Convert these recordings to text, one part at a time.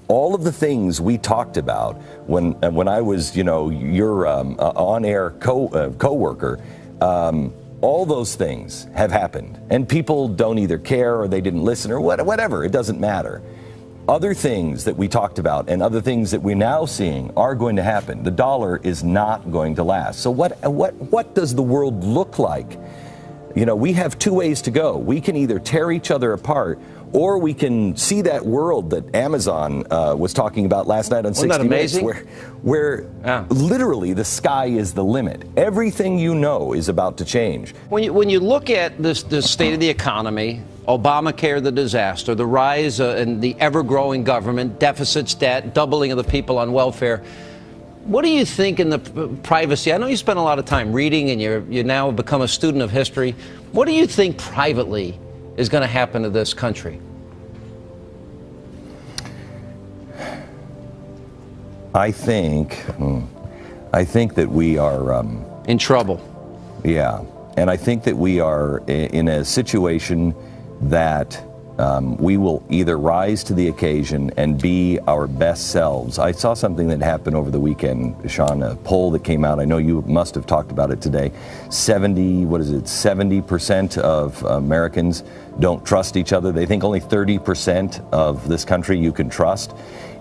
all of the things we talked about when I was, your on-air co-worker, all those things have happened. And people don't either care or they didn't listen or whatever. It doesn't matter. Other things that we talked about and other things that we're now seeing are going to happen. The dollar is not going to last. So what does the world look like? We have two ways to go. We can either tear each other apart, or we can see that world that Amazon was talking about last night on 60 Minutes, where literally the sky is the limit. Everything is about to change. When you look at the state of the economy, Obamacare, the disaster, the rise in the ever-growing government, deficits, debt, doubling of the people on welfare, what do you think in the privacy? I know you spend a lot of time reading and you now have become a student of history. What do you think privately is going to happen to this country? I think that we are in trouble. Yeah, and I think that we are in a situation that we will either rise to the occasion and be our best selves. I saw something that happened over the weekend, Sean, a poll that came out. I know you must have talked about it today. 70% of Americans don't trust each other. They think only 30% of this country you can trust.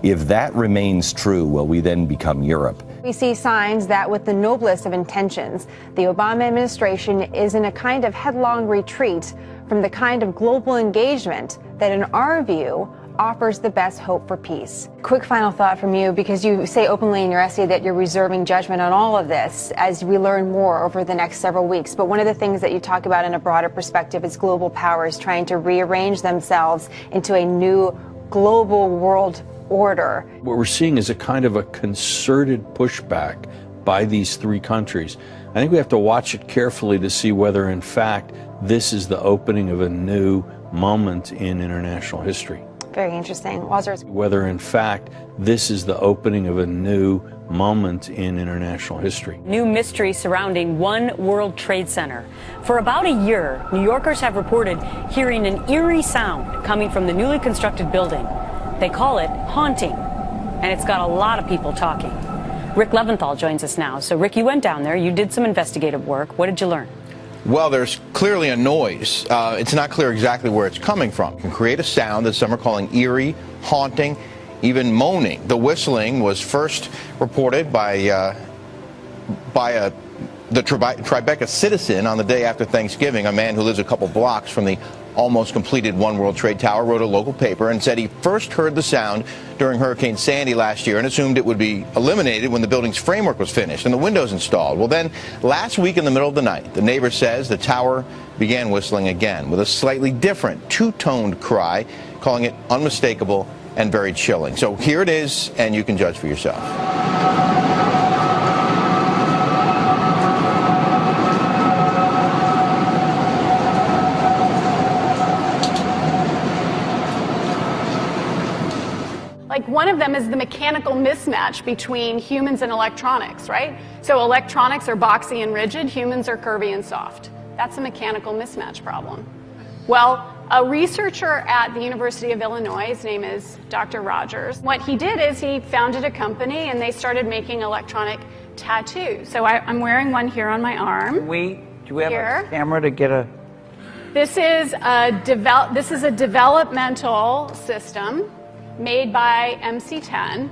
If that remains true, will we then become Europe? We see signs that with the noblest of intentions, the Obama administration is in a kind of headlong retreat from the kind of global engagement that, in our view, offers the best hope for peace. Quick final thought from you, because you say openly in your essay that you're reserving judgment on all of this as we learn more over the next several weeks. But one of the things that you talk about in a broader perspective is global powers trying to rearrange themselves into a new global world order. What we're seeing is a kind of a concerted pushback by these three countries. I think we have to watch it carefully to see whether, in fact, this is the opening of a new moment in international history. Very interesting. Walter. Whether, in fact, this is the opening of a new moment in international history. New mystery surrounding One World Trade Center. For about a year, New Yorkers have reported hearing an eerie sound coming from the newly constructed building. They call it haunting, and it's got a lot of people talking. Rick Leventhal joins us now. So, Rick, you went down there. You did some investigative work. What did you learn? Well, there's clearly a noise. It's not clear exactly where it's coming from. It can create a sound that some are calling eerie, haunting, even moaning. The whistling was first reported by the Tribeca citizen on the day after Thanksgiving. A man who lives a couple blocks from the almost completed One World Trade Tower wrote a local paper and said he first heard the sound during Hurricane Sandy last year and assumed it would be eliminated when the building's framework was finished and the windows installed. Well, then last week in the middle of the night, the neighbor says the tower began whistling again with a slightly different two-toned cry, calling it unmistakable and very chilling. So here it is, and you can judge for yourself. Like, one of them is the mechanical mismatch between humans and electronics, right? So electronics are boxy and rigid, humans are curvy and soft. That's a mechanical mismatch problem. Well, a researcher at the University of Illinois, his name is Dr. Rogers, what he did is he founded a company and they started making electronic tattoos. So I'm wearing one here on my arm. Do we have a camera to get a... This is a developmental system made by MC10,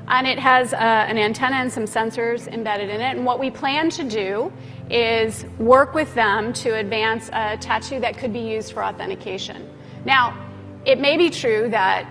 and it has an antenna and some sensors embedded in it. And what we plan to do is work with them to advance a tattoo that could be used for authentication. Now, it may be true that